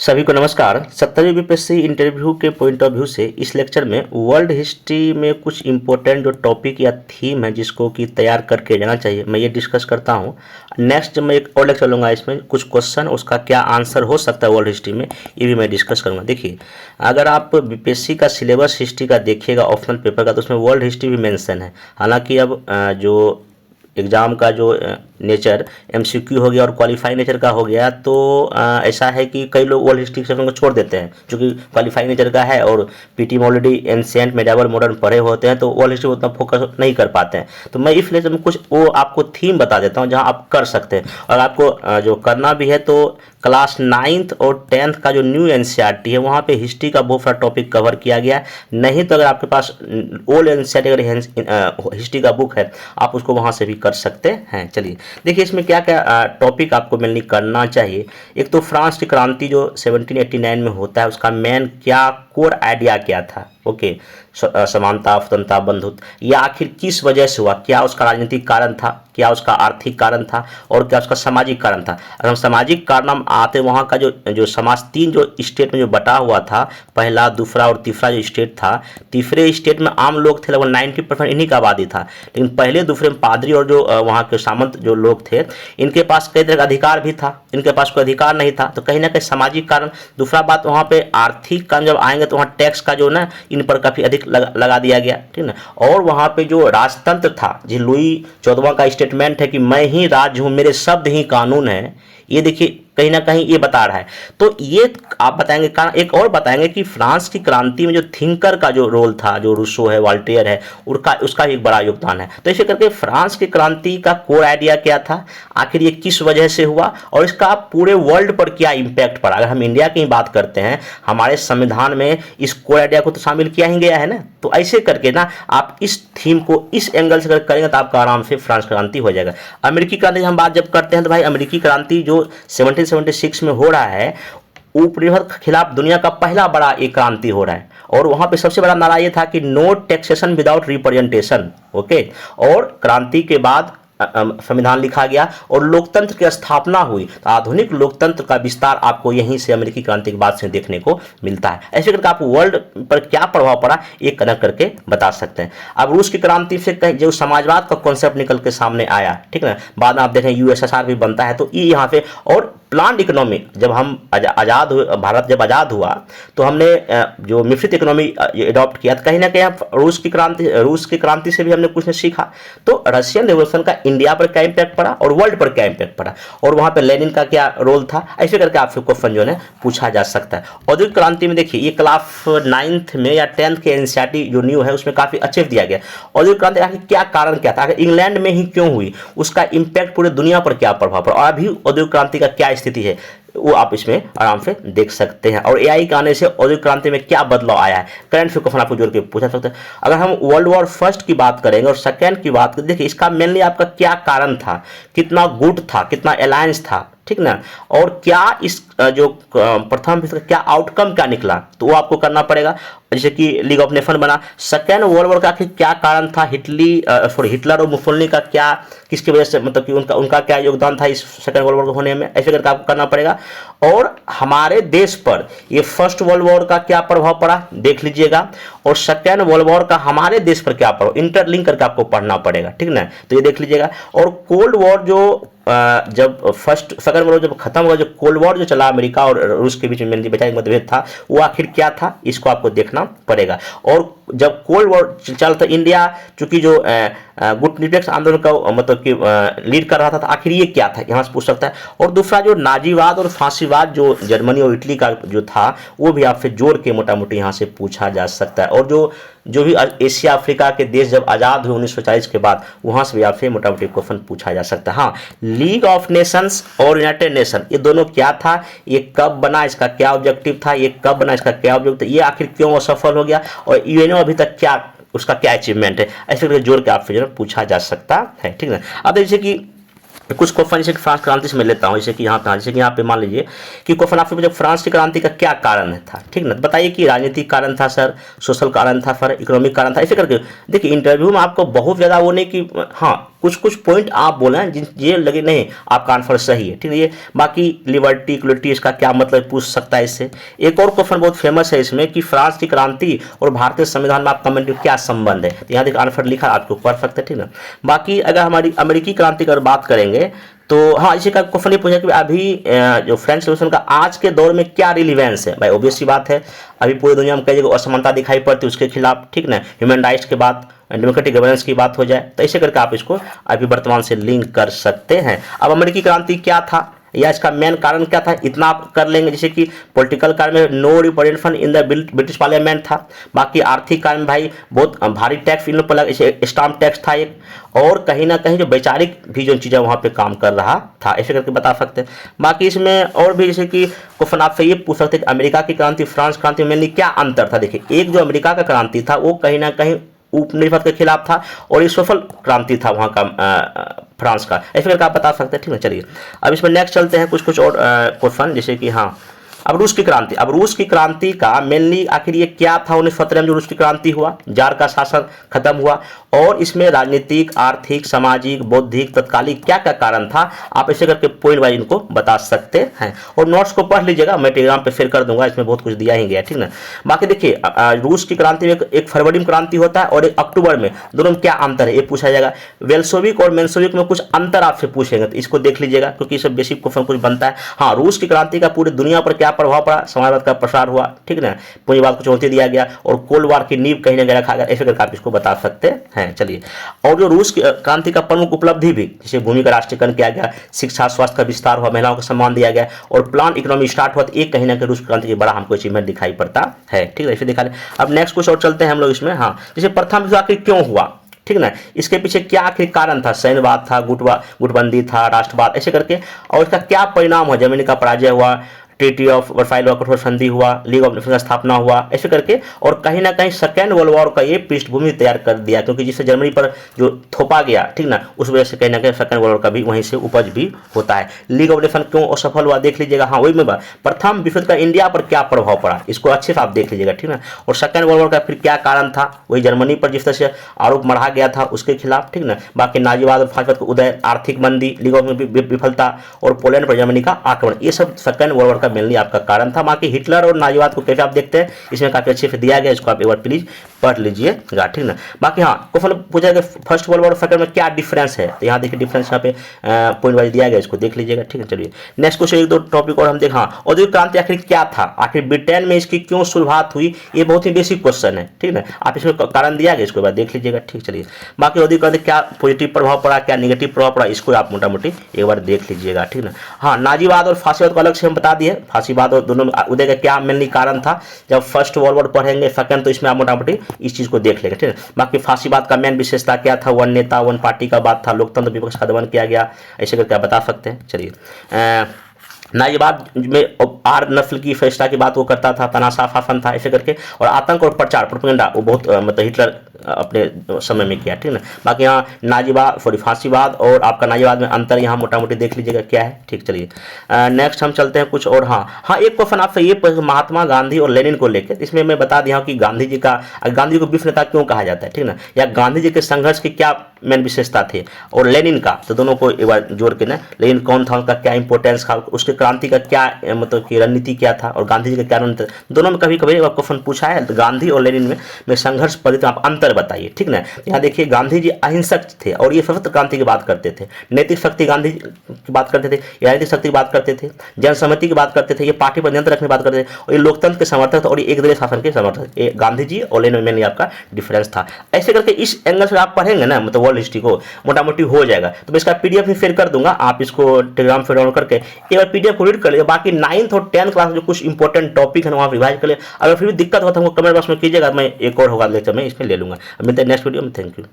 सभी को नमस्कार। 70वीं बीपीएससी इंटरव्यू के पॉइंट ऑफ व्यू से इस लेक्चर में वर्ल्ड हिस्ट्री में कुछ इंपॉर्टेंट जो टॉपिक या थीम है जिसको कि तैयार करके जाना चाहिए, मैं ये डिस्कस करता हूँ। नेक्स्ट जब मैं एक और लेक्चर लूँगा, इसमें कुछ क्वेश्चन उसका क्या आंसर हो सकता है वर्ल्ड हिस्ट्री में, ये भी मैं डिस्कस करूँगा। देखिए, अगर आप बीपीएससी का सिलेबस हिस्ट्री का देखिएगा ऑप्शनल पेपर का, तो उसमें वर्ल्ड हिस्ट्री भी मेंशन है। हालांकि अब जो एग्ज़ाम का जो नेचर एमसीक्यू हो गया और क्वालिफाई नेचर का हो गया, तो ऐसा है कि कई लोग वर्ल्ड हिस्ट्री सेक्शन को छोड़ देते हैं, क्योंकि क्वालिफाई नेचर का है और पीटी में ऑलरेडी एंशिएंट मेडिवल मॉडर्न पढ़े होते हैं, तो वर्ल्ड हिस्ट्री उतना फोकस नहीं कर पाते हैं। तो मैं इस लेक्चर में कुछ वो आपको थीम बता देता हूँ जहाँ आप कर सकते हैं। और आपको जो करना भी है, तो क्लास 9th और 10th का जो न्यू एनसीईआरटी है वहाँ पे हिस्ट्री का बहुत सारा टॉपिक कवर किया गया है। नहीं तो अगर आपके पास ओल्ड एनसीईआरटी अगर हिस्ट्री का बुक है, आप उसको वहाँ से भी कर सकते हैं। चलिए देखिए, इसमें क्या क्या टॉपिक आपको मेनली करना चाहिए। एक तो फ्रांस की क्रांति जो 1789 में होता है, उसका मेन क्या कोर आइडिया क्या था। ओके, समानता, स्वतंत्रता, बंधुत्व, यह आखिर किस वजह से हुआ, क्या उसका राजनीतिक कारण था, क्या उसका आर्थिक कारण था, और क्या उसका सामाजिक कारण था। अगर हम सामाजिक कारण में आते, वहाँ का जो समाज तीन जो स्टेट में जो बटा हुआ था, पहला, दूसरा और तीसरा जो स्टेट था, तीसरे स्टेट में आम लोग थे, लगभग 90% इन्हीं का आबादी था। लेकिन पहले दूसरे में पादरी और जो वहाँ के सामंत जो लोग थे, इनके पास कई तरह का अधिकार भी था, इनके पास कोई अधिकार नहीं था। तो कहीं ना कहीं सामाजिक कारण। दूसरा बात, वहाँ पे आर्थिक कारण जब आएंगे तो वहाँ टैक्स का जो ना इन पर काफ़ी अधिक लगा दिया गया, ठीक ना। और वहाँ पे जो राजतंत्र था, जी लुई 14वां का स्टेटमेंट है कि मैं ही राज हूँ, मेरे शब्द ही कानून है, ये देखिए कहीं ना कहीं ये बता रहा है। तो ये आप बताएंगे। कारण एक और बताएंगे कि फ्रांस की क्रांति में जो थिंकर का जो रोल था, जो रूसो है, वॉल्टेयर है, उसका एक बड़ा योगदान है। तो इसे करके फ्रांस की क्रांति का कोर आइडिया क्या था, आखिर ये किस वजह से हुआ, और इसका पूरे वर्ल्ड पर क्या इम्पैक्ट पड़ा। अगर हम इंडिया की बात करते हैं, हमारे संविधान में इस कोर आइडिया को तो शामिल किया ही गया है ना। तो ऐसे करके ना आप इस थीम को इस एंगल से अगर करेंगे तो आपका आराम से फ्रांस क्रांति हो जाएगा। अमेरिकी क्रांति हम बात जब करते हैं, तो भाई अमेरिकी क्रांति जो 1776 में हो रहा है, उपनिवेश के खिलाफ दुनिया का पहला बड़ा एक क्रांति हो रहा है। और वहां पे सबसे बड़ा नारा ये था कि no taxation without representation. Okay, और क्रांति के बाद संविधान लिखा गया और लोकतंत्र की स्थापना हुई। तो आधुनिक लोकतंत्र का विस्तार आपको यहीं से अमेरिकी क्रांति के बाद से देखने को मिलता है। ऐसे करके आप वर्ल्ड पर क्या प्रभाव पड़ा, ये कनेक्ट करके बता सकते हैं। अब रूस की क्रांति से जो समाजवाद का कॉन्सेप्ट निकल के सामने आया, ठीक है ना। बाद में आप देखें यूएसएसआर भी बनता है, तो ये यहाँ पे। और प्लान्ड इकोनॉमी, जब हम आज़ाद हुए, भारत जब आज़ाद हुआ, तो हमने जो मिश्रित इकोनॉमी अडॉप्ट किया। तो कहीं ना कहीं रूस की क्रांति से भी हमने कुछ सीखा। तो रशियन रिवॉल्यूशन का इंडिया पर क्या इम्पैक्ट पड़ा और वर्ल्ड पर क्या इम्पैक्ट पड़ा, और वहाँ पर लेनिन का क्या रोल था। ऐसे करके आपसे क्वेश्चन जो है पूछा जा सकता है। औद्योगिक क्रांति में देखिए, ये क्लास 9th में या 10th के एनसीईआरटी जो न्यू है उसमें काफ़ी अच्छे से दिया गया। औद्योगिक क्रांति आखिर क्या कारण क्या था, आखिर इंग्लैंड में ही क्यों हुई, उसका इम्पैक्ट पूरे दुनिया पर क्या प्रभाव पड़ा, और अभी औद्योगिक क्रांति का क्या स्थिति है, वो आप इसमें आराम से देख सकते हैं। और एआई के आने से औद्योगिक क्रांति में क्या बदलाव आया है, करंट क्वेश्चन आपको जोड़ के पूछा सकते हैं। अगर हम वर्ल्ड वॉर फर्स्ट की बात करेंगे और सेकेंड की बात करें, देखिए इसका मेनली आपका क्या कारण था, कितना गुट था, कितना अलायंस था, ठीक ना, और क्या इस जो प्रथम विश्व का क्या आउटकम क्या निकला, तो वो आपको करना पड़ेगा। जैसे कि लीग ऑफ नेशन बना, सेकेंड वर्ल्ड वॉर का आखिर क्या कारण था, हिटलर और मुसोलिनी का क्या, किसकी वजह से, मतलब कि उनका क्या योगदान था इस सेकेंड वर्ल्ड वॉर को होने में, ऐसे करके आपको करना पड़ेगा। और हमारे देश पर ये फर्स्ट वर्ल्ड वॉर का क्या प्रभाव पड़ा देख लीजिएगा, और सेकेंड वर्ल्ड वॉर का हमारे देश पर क्या प्रभाव, इंटरलिंक करके आपको पढ़ना पड़ेगा, ठीक ना। तो ये देख लीजिएगा। और कोल्ड वॉर जो जब सेकेंड वर्ल्ड वॉर जब खत्म हुआ, जो कोल्ड वॉर जो चला अमेरिका और रूस के बीच में वैचारिक मतभेद था, वो आखिर क्या था, इसको आपको देखना पड़ेगा। और जब कोल्ड वॉर चला था, इंडिया चूंकि जो गुटनिरपेक्ष आंदोलन का मतलब कि लीड कर रहा था, तो आखिर ये क्या था, यहाँ से पूछ सकता है। और दूसरा जो नाजीवाद और फांसीवाद जो जर्मनी और इटली का जो था, वो भी आपसे जोड़ के मोटा मोटी यहाँ से पूछा जा सकता है। और जो भी एशिया अफ्रीका के देश जब आज़ाद हुए 1940 के बाद, वहाँ से भी आपसे मोटा मोटी क्वेश्चन पूछा जा सकता है। हाँ, लीग ऑफ नेशंस और यूनाइटेड नेशन, ये दोनों क्या था, ये कब बना, इसका क्या ऑब्जेक्टिव था, ये कब बना, इसका क्या ऑब्जेक्टिव था, ये आखिर क्यों असफल हो गया, और यूएनओ अभी तक क्या, उसका क्या अचीवमेंट है, ऐसे करके जोड़ के आपसे जो पूछा जा सकता है, ठीक है। अब जैसे कि कुछ क्वेश्चन जैसे कि फ्रांस क्रांति से मैं लेता हूँ, जैसे कि यहाँ पे मान लीजिए कि क्वेश्चन आपसे पूछे फ्रांस की क्रांति का क्या कारण था, ठीक ना। बताइए कि राजनीतिक कारण था सर, सोशल कारण था सर, इकोनॉमिक कारण था, ऐसे करके। देखिए इंटरव्यू में आपको बहुत ज़्यादा वो नहीं कि हाँ कुछ कुछ पॉइंट आप बोले हैं जिन ये लगे नहीं आपका आंसर सही है, ठीक है। ये बाकी लिबर्टी इक्वलिटी इसका क्या मतलब पूछ सकता है इससे। एक और क्वेश्चन बहुत फेमस है इसमें कि फ्रांस की क्रांति और भारतीय संविधान में आपका कमेंट क्या संबंध है, तो यहाँ देखिए आंसर लिखा आपको पढ़ सकते हैं, ठीक ना। बाकी अगर हमारी अमेरिकी क्रांति की अगर बात करेंगे तो हाँ, इसी का क्वेश्चन ये पूछा कि अभी जो फ्रेंच रेवोल्यूशन का आज के दौर में क्या रिलीवेंस है। भाई ऑब्वियस सी बात है, अभी पूरी दुनिया में कई जगह असमानता दिखाई पड़ती है उसके खिलाफ, ठीक ना। ह्यूमन राइट्स के बाद डेमोक्रेटिक गवर्नेंस की बात हो जाए तो ऐसे करके आप इसको अभी वर्तमान से लिंक कर सकते हैं। अब अमेरिकी क्रांति क्या था या इसका मेन कारण क्या था, इतना आप कर लेंगे। जैसे कि पॉलिटिकल कारण में no representation in the British parliament था। बाकी आर्थिक कारण भाई बहुत भारी टैक्स इन लोग पर लगा, स्टाम्प टैक्स था एक, और कहीं ना कहीं जो वैचारिक भी जो चीज़ें वहाँ पे काम कर रहा था, ऐसे करके बता सकते हैं। बाकी इसमें और भी जैसे कि क्वेश्चन आपसे ये पूछ सकते हैं कि अमेरिका की क्रांति फ्रांस क्रांति में क्या अंतर था। देखिए एक जो अमेरिका का क्रांति था वो कहीं ना कहीं उपनिवेश के खिलाफ था और ये सफल क्रांति था वहाँ का फ्रांस का, ऐसे करके आप बता सकते हैं, ठीक है। चलिए अब इसमें नेक्स्ट चलते हैं कुछ और क्वेश्चन, जैसे कि हाँ अब रूस की क्रांति। अब रूस की क्रांति का मेनली आखिर ये क्या था 1917 में जो रूस की क्रांति हुआ, जार का शासन खत्म हुआ, और इसमें राजनीतिक आर्थिक सामाजिक बौद्धिक तत्कालिक क्या क्या कारण था, आप ऐसे करके पॉइंट वाइज इनको बता सकते हैं। और नोट्स को पढ़ लीजिएगा, मैं टेलीग्राम पे शेयर कर दूंगा, इसमें बहुत कुछ दिया ही गया, ठीक ना। बाकी देखिए रूस की क्रांति में एक फरवरी में क्रांति होता है और एक अक्टूबर में, दोनों में क्या अंतर है ये पूछा जाएगा। वेल्सोविक और मेंशोविक में कुछ अंतर आपसे पूछेंगे तो इसको देख लीजिएगा, क्योंकि सब बेसिक क्वेश्चन कुछ बनता है। हाँ, रूस की क्रांति का पूरी दुनिया पर क्या प्रभाव पड़ा, समाजवाद का प्रसार हुआ, ठीक ना, पूंजीवाद को चुनौती दिया गया और कोल्ड वार की नींव कहीं ना कहीं रखा गया, ऐसे करके आप इसको बता सकते हैं। चलिए और जो रूस की क्रांति का प्रमुख उपलब्धि भी, जैसे भूमि का राष्ट्रीयकरण किया गया, शिक्षा स्वास्थ्य का विस्तार हुआ, महिलाओं को सम्मान दिया गया और प्लान इकोनॉमी स्टार्ट हुआ, तो एक कहीं ना कहीं रूस क्रांति की बड़ा हमको अचीवमेंट दिखाई पड़ता है, ठीक है। इसे दिखा ले। अब नेक्स्ट कुछ और चलते हैं हम लोग इसमें। हाँ, जैसे प्रथम विश्व आखिर क्यों हुआ, ठीक ना, इसके पीछे क्या आखिर कारण था, सैन्यवाद था, गुटबंदी था, राष्ट्रवाद, ऐसे करके, और इसका क्या परिणाम हुआ, जर्मनी का पराजय हुआ, ट्रीटी ऑफ वर्साइल हुआ, कठोर संधि हुआ, लीग ऑफ नेशंस का स्थापना हुआ, ऐसे करके, और कहीं ना कहीं सेकेंड वर्ल्ड वॉर का ये पृष्ठभूमि तैयार कर दिया, क्योंकि जिससे जर्मनी पर जो थोपा गया, ठीक ना, उस वजह से कहीं ना कहीं सेकेंड वर्ल्ड वॉर का भी वहीं से उपज भी होता है। लीग ऑफ नेशन क्यों असफल हुआ देख लीजिएगा। हाँ वही में बात, प्रथम विश्व का इंडिया पर क्या प्रभाव पड़ा, इसको अच्छे से आप देख लीजिएगा, ठीक ना। और सेकेंड वर्ल्ड वॉर का फिर क्या कारण था, वही जर्मनी पर जिस तरह से आरोप मढ़ा गया था उसके खिलाफ, ठीक ना। बाकी नाजीवाद और फासिवाद का उदय, आर्थिक मंदी, लीग ऑफ विफलता और पोलैंड पर जर्मनी का आक्रमण, ये सब सेकेंड वर्ल्ड वॉर का मेनली आपका कारण था। बाकी हिटलर और नाजीवाद को कैसे आप देखते हैं, इसमें काफी अच्छे से दिया गया, इसको आप एक बार प्लीज पढ़ लीजिएगा, ठीक ना। बाकी हाँ, क्वेश्चन पूछा गया फर्स्ट वर्ल्ड वॉर और सेकंड में क्या डिफरेंस है, तो यहाँ देखिए डिफरेंस यहाँ पे पॉइंट वाइज दिया गया, इसको देख लीजिएगा, ठीक है। चलिए नेक्स्ट क्वेश्चन एक दो टॉपिक और हम देखें। हाँ, औद्योगिक क्रांति आखिर क्या था, आखिर ब्रिटेन में इसकी क्यों शुरुआत हुई, ये बहुत ही बेसिक क्वेश्चन है, ठीक है। आप इसमें कारण दिया गया, इसको देख लीजिएगा, ठीक। चलिए बाकी औद्योगिक क्रांति क्या पॉजिटिव प्रभाव पड़ा, क्या निगेटिव प्रभाव पड़ा, इसको आप मोटा मोटी एक बार देख लीजिएगा, ठीक ना। हाँ, नाजीवाद और फासीवाद को अलग से हम बता दिए, फासीवाद और दोनों उदय का क्या मेनली कारण था। जब फर्स्ट वर्ल्ड वॉर पढ़ेंगे सेकंड तो इसमें आप मोटा मोटी इस चीज को देख लेंगे, ठीक है। बाकी फासीवाद का मेन विशेषता क्या था, वन नेता वन पार्टी का बात था, लोकतंत्र विपक्ष का दमन किया गया, ऐसे करके आप बता सकते हैं। चलिए नाजीवाद में आर नस्ल की फैसला की बात वो करता था, तनाशा शासन था, ऐसे करके, और आतंक और प्रचार प्रोपेगेंडा वो बहुत मतलब हिटलर अपने समय में किया, ठीक ना। बाकी यहाँ नाजीवाद फांसीवाद और आपका नाजीवाद में अंतर यहाँ मोटा मोटी देख लीजिएगा क्या है, ठीक। चलिए नेक्स्ट हम चलते हैं कुछ और। हाँ, एक क्वेश्चन आपसे ये महात्मा गांधी और लेनिन को लेकर, इसमें मैं बता दिया कि गांधी जी को विश्व नेता क्यों कहा जाता है, ठीक ना, या गांधी जी के संघर्ष की क्या मेन विशेषता थे, और लेनिन का, तो दोनों को एक बार जोड़ के ना, लेनिन कौन था, उनका क्या इंपॉर्टेंस था, उसके क्रांति का क्या मतलब कि रणनीति क्या था, और गांधी जी का क्या रणनीति, दोनों में कभी कभी क्वेश्चन पूछा है। तो गांधी और लेनिन में संघर्ष पद्धति आप अंतर बताइए, ठीक ना। यहाँ देखिए गांधी जी अहिंसक थे और ये सशस्त्र क्रांति की बात करते थे, नैतिक शक्ति गांधी की बात करते थे, राजनीतिक शक्ति की बात करते थे, जनसम्मति की बात करते थे, ये पार्टी पर नियंत्रण रखने की बात करते थे, और ये लोकतंत्र के समर्थक और ये एकदलीय शासन के समर्थक, ये गांधी जी और लेनिन में आपका डिफरेंस था। ऐसे करके इस एंगल से आप पढ़ेंगे ना, मतलब वर्ल्ड हिस्ट्री को मोटा मोटी हो जाएगा। तो मैं इसका पीडीएफ भी शेयर कर दूंगा, आप इसको टेलीग्राम पे डाउनलोड करके एक बार पीडीएफ को रीड कर लीजिए। बाकी 9th और 10th क्लास में जो कुछ इंपॉर्टेंट टॉपिक है वहाँ रिवाइज कर ले। अगर फिर भी दिक्कत हो तो हमको कमेंट बॉक्स में कीजिएगा, मैं एक और होगा लेक्चर में इसमें ले लूंगा। मिलते हैं नेक्स्ट वीडियो में, थैंक यू।